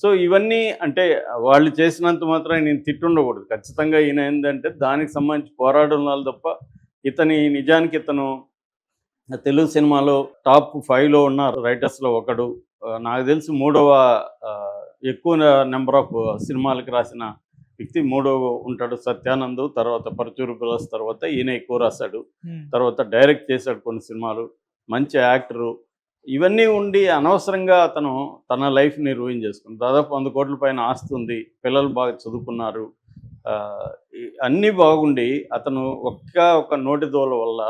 So ఇవన్నీ అంటే వాళ్ళు చేసినంత మాత్రం నేను తిట్టుండకూడదు. ఖచ్చితంగా ఈయన ఏందంటే దానికి సంబంధించి పోరాడున్నారు తప్ప నిజానికి ఇతను తెలుగు సినిమాలో టాప్ 5లో ఉన్న రైటర్స్‌లో ఒకడు. నాకు తెలిసి మూడవ ఎక్కువ నెంబర్ ఆఫ్ సినిమాలకి రాసిన వ్యక్తి మూడవ ఉంటాడు. సత్యానంద్, తర్వాత పరుచూరి బ్రదర్స్ తర్వాత ఈయన ఎక్కువ రాశాడు. తర్వాత డైరెక్ట్ చేశాడు కొన్ని సినిమాలు. మంచి యాక్టరు. ఇవన్నీ ఉండి అనవసరంగా అతను తన లైఫ్‌ని రూయిన్ చేసుకున్నాడు. దాదాపు 100 కోట్ల పైన ఆస్తి ఉంది. పిల్లలు బాగా చదువుకున్నారు. అన్నీ బాగుండి అతను ఒక నోటి దూల వల్ల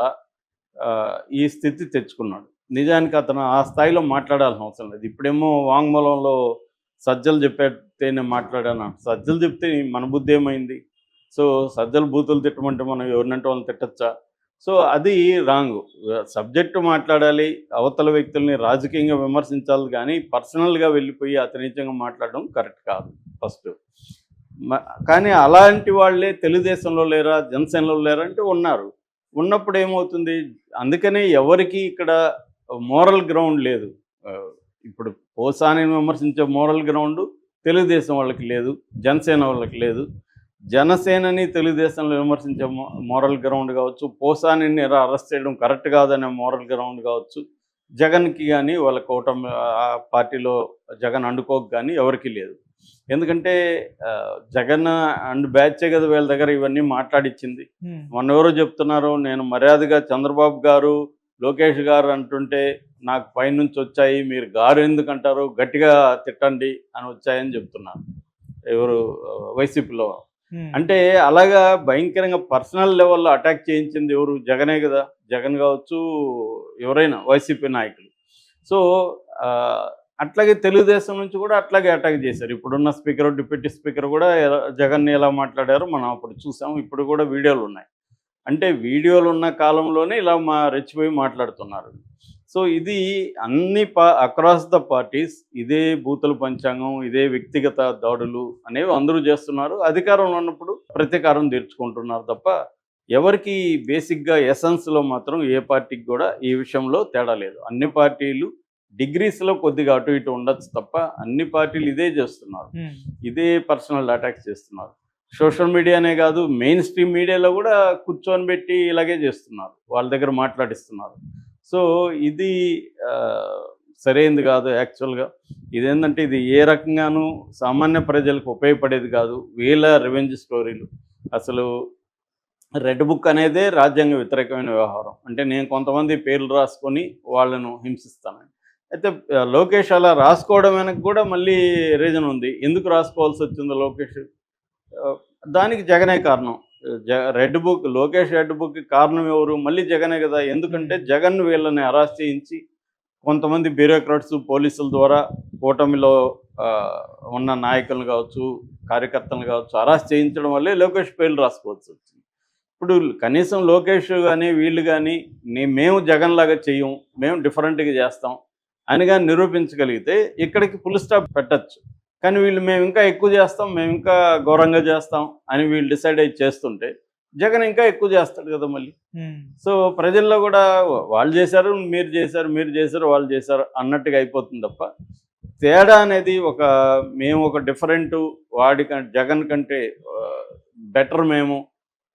ఈ స్థితి తెచ్చుకున్నాడు. నిజానికి అతను ఆ స్థాయిలో మాట్లాడాల్సిన అవసరం లేదు. ఇప్పుడేమో వాంగ్మూలంలో సజ్జలు చెప్పేటేనే మాట్లాడాను. సజ్జలు చెప్తే మన బుద్ధి ఏమైంది? సో సజ్జలు బూతులు తిట్టమంటే మనం ఎవరినంటే వాళ్ళని తిట్టచ్చా? సో అది రాంగు. సబ్జెక్టు మాట్లాడాలి, అవతల వ్యక్తుల్ని రాజకీయంగా విమర్శించాలి కానీ పర్సనల్గా వెళ్ళిపోయి అతనిజంగా మాట్లాడడం కరెక్ట్ కాదు ఫస్ట్. కానీ అలాంటి వాళ్ళే తెలుగుదేశంలో లేరా, జనసేనలో లేరా అంటే ఉన్నారు. ఉన్నప్పుడు ఏమవుతుంది? అందుకనే ఎవరికి ఇక్కడ మోరల్ గ్రౌండ్ లేదు. ఇప్పుడు పోసానిని విమర్శించే మోరల్ గ్రౌండు తెలుగుదేశం వాళ్ళకి లేదు, జనసేన వాళ్ళకి లేదు. జనసేనని తెలుగుదేశంలో విమర్శించే మోరల్ గ్రౌండ్ కావచ్చు, పోసానిని అరెస్ట్ చేయడం కరెక్ట్ కాదనే మోరల్ గ్రౌండ్ కావచ్చు, జగన్కి కానీ వాళ్ళ కూటమి పార్టీలో జగన్ అండుకోకు కానీ ఎవరికి లేదు. ఎందుకంటే జగన్ అండ్ బ్యాచే కదా వీళ్ళ దగ్గర ఇవన్నీ మాట్లాడిచ్చింది. మొన్నెవరో చెప్తున్నారు, నేను మర్యాదగా చంద్రబాబు గారు, లోకేష్ గారు అంటుంటే నాకు పైనుంచి వచ్చాయి, మీరు గారు ఎందుకంటారు, గట్టిగా తిట్టండి అని వచ్చాయని చెప్తున్నారు ఎవరు వైసీపీలో. అంటే అలాగా భయంకరంగా పర్సనల్ లెవెల్లో అటాక్ చేయించింది ఎవరు? జగనే కదా. జగన్ కావచ్చు, ఎవరైనా వైసీపీ నాయకులు. సో అట్లాగే తెలుగుదేశం నుంచి కూడా అట్లాగే అటాక్ చేశారు. ఇప్పుడున్న స్పీకర్, డిప్యూటీ స్పీకర్ కూడా జగన్ని ఎలా మాట్లాడారో మనం అప్పుడు చూసాం. ఇప్పుడు కూడా వీడియోలు ఉన్నాయి. అంటే వీడియోలు ఉన్న కాలంలోనే ఇలా రెచ్చిపోయి మాట్లాడుతున్నారు. సో ఇది అన్ని అక్రాస్ ద పార్టీస్ ఇదే బూతుల పంచాంగం, ఇదే వ్యక్తిగత దాడులు అనేవి అందరూ చేస్తున్నారు. అధికారంలో ఉన్నప్పుడు ప్రతీకారం తీర్చుకుంటున్నారు తప్ప ఎవరికి బేసిక్గా ఎసెన్స్లో మాత్రం ఏ పార్టీకి కూడా ఈ విషయంలో తేడా లేదు. అన్ని పార్టీలు డిగ్రీస్లో కొద్దిగా అటు ఇటు ఉండొచ్చు తప్ప అన్ని పార్టీలు ఇదే చేస్తున్నారు. ఇదే పర్సనల్ అటాక్స్ చేస్తున్నారు. సోషల్ మీడియానే కాదు, మెయిన్ స్ట్రీమ్ మీడియాలో కూడా కూర్చొని పెట్టి ఇలాగే చేస్తున్నారు, వాళ్ళ దగ్గర మాట్లాడిస్తున్నారు. సో ఇది సరైనది కాదు. యాక్చువల్గా ఇదేంటంటే ఇది ఏ రకంగానూ సామాన్య ప్రజలకు ఉపయోగపడేది కాదు. వీళ్ళ రివెంజ్ స్టోరీలు. అసలు రెడ్ బుక్ అనేదే రాజ్యాంగ వ్యతిరేకమైన వ్యవహారం. అంటే నేను కొంతమంది పేర్లు రాసుకొని వాళ్ళను హింసిస్తానని. అయితే లోకేష్ అలా రాసుకోవడం వెనక కూడా మళ్ళీ రీజన్ ఉంది. ఎందుకు రాసుకోవాల్సి వచ్చిందో లోకేష్, దానికి జగనే కారణం. లోకేష్ రెడ్ బుక్కి కారణం ఎవరు? మళ్ళీ జగనే కదా. ఎందుకంటే జగన్ వీళ్ళని అరెస్ట్ చేయించి కొంతమంది బ్యూరోక్రాట్స్, పోలీసుల ద్వారా కూటమిలో ఉన్న నాయకులు కావచ్చు, కార్యకర్తలు కావచ్చు అరెస్ట్ చేయించడం వల్లే లోకేష్ పేర్లు రాసుకోవాల్సి వచ్చింది. ఇప్పుడు కనీసం లోకేష్ కానీ వీళ్ళు కానీ మేము జగన్ లాగా చెయ్యం, మేము డిఫరెంట్గా చేస్తాం అని కానీ నిరూపించగలిగితే ఇక్కడికి ఫుల్ స్టాప్ పెట్టచ్చు. కానీ వీళ్ళు మేము ఇంకా ఎక్కువ చేస్తాం, మేము ఇంకా ఘోరంగా చేస్తాం అని వీళ్ళు డిసైడ్ అయ్యి చేస్తుంటే జగన్ ఇంకా ఎక్కువ చేస్తాడు కదా మళ్ళీ. సో ప్రజల్లో కూడా వాళ్ళు చేశారు, మీరు చేశారు, వాళ్ళు చేశారు అన్నట్టుగా అయిపోతుంది తప్ప తేడా అనేది మేము ఒక డిఫరెంట్, జగన్ కంటే బెటర్ మేము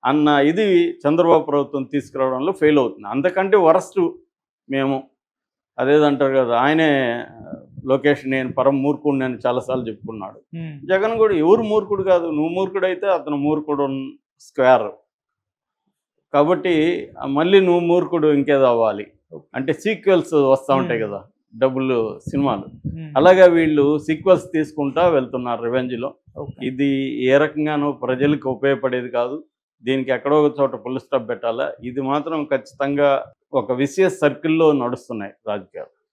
అన్న ఇది చంద్రబాబు ప్రభుత్వం తీసుకురావడంలో ఫెయిల్ అవుతుంది. అంతకంటే వరస్ట్ మేము అదేదంటారు కదా, ఆయనే లోకేష్ నేను పరం మూర్ఖుడిని అని చాలాసార్లు చెప్పుకున్నాడు. జగన్ కూడా ఎవరు మూర్ఖుడు కాదు, నువ్వు మూర్ఖుడైతే అతను మూర్ఖుడు స్క్వేర్. కాబట్టి మళ్ళీ నువ్వు మూర్ఖుడు ఇంకేదో అవ్వాలి అంటే సీక్వెల్స్ వస్తూ ఉంటాయి కదా డబ్బులు సినిమాలు. అలాగే వీళ్ళు సీక్వెల్స్ తీసుకుంటా వెళ్తున్నారు రివెంజ్లో. ఇది ఏ రకంగానూ ప్రజలకు ఉపయోగపడేది కాదు. దీనికి ఎక్కడో ఒక చోట ఫుల్ స్టాప్ పెట్టాలా. ఇది మాత్రం ఖచ్చితంగా ఒక విసియస్ సర్కిల్లో నడుస్తున్నాయి రాజకీయాలు.